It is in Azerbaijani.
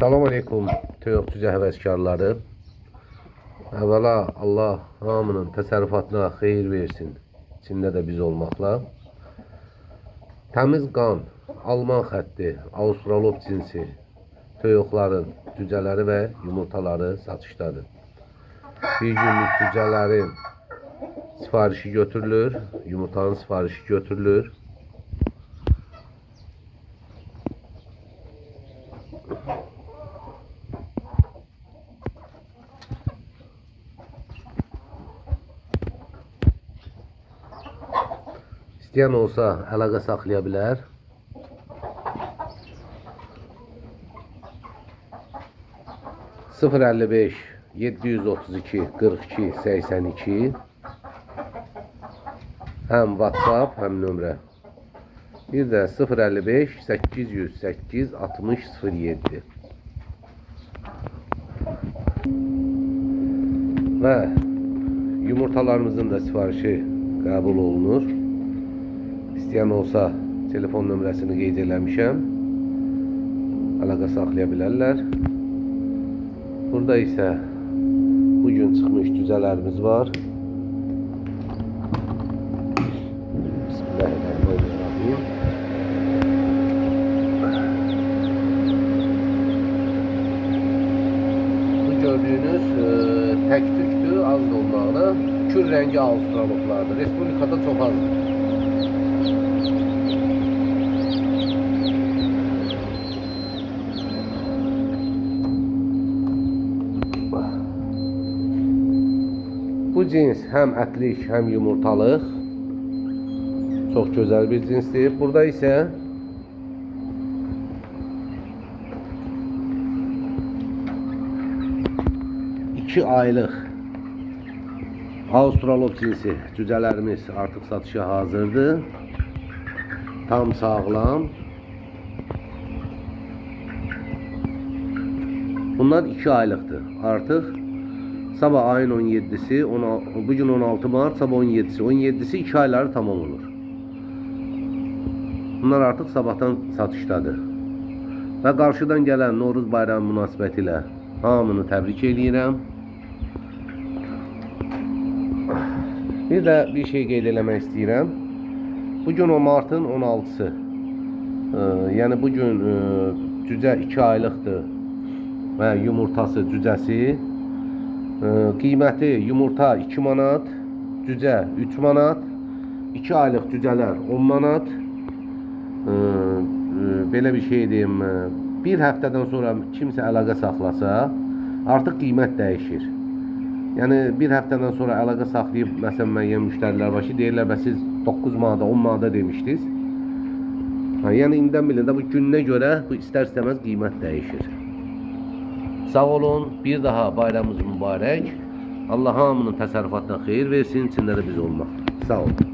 Salam aleykum toyuqçu həvəskarları. Əvvəla Allah hamının təsərrüfatına xeyir versin. İçində də biz olmaqla. Təmiz qan, Alman xətti, Australop cinsi toyuqların cücələri və yumurtaları satışdadır. Bir günlük cücələrin sifarişi götürülür, yumurtanın sifarişi götürülür. İsteyen olsa əlaqə saxlaya bilər. Sıfır 55 732 42 82 həm WhatsApp, həm nömrə. Bir də 055 808 60 07 və yumurtalarımızın da sifarişi qəbul olunur. İsteyen olsa telefon nömrəsini qeyd eləmişəm. Əlaqə saxlaya bilərlər. Burada isə bugün çıxmış cüzələrimiz var. Bismillahirrahmanirrahim. Bu gördüğünüz tek tüktür, az da olmaqla. Kür rəngi Australoplardır. Respublikada çox azdır. Bu cins həm ətlik, həm yumurtalıq. Çox gözəl bir cinsdir. Burada isə iki aylıq Australop cinsi cücələrimiz artıq satışa hazırdır. Tam sağlam. Bunlar 2 aylıqdır. Artıq sabah ayın 17'si, bugün 16 Mart, sabah 17'si. 17'si 2 ayları tamam olur. Bunlar artıq sabahdan satışdadır. Və qarşıdan gələn Novruz bayramı münasibətilə hamını təbrik edirəm. Bir də bir şey qeyd eləmək istəyirəm. Bugün o Martın 16'sı. Yəni bugün cücə 2 aylıqdır və yumurtası cücəsi. Qiyməti yumurta 2 manat, cücə 3 manat, 2 aylıq cücələr 10 manat. Belə bir şey deyim, bir həftədən sonra kimsə əlaqə saxlasa, artıq qiymət dəyişir. Yəni bir həftədən sonra əlaqə saxlayıb, məsələn müəyyən müştərilər var ki, deyirlər, bəs siz 9 manata, 10 manata demişdiniz. Yəni indidən bilin də bu gününə görə bu istər-istəməz qiymət dəyişir. Sağ olun, bir daha bayramımız mübarək. Allah hamının təsərrüfatına xeyir versin, içində də biz olmaq. Sağ olun.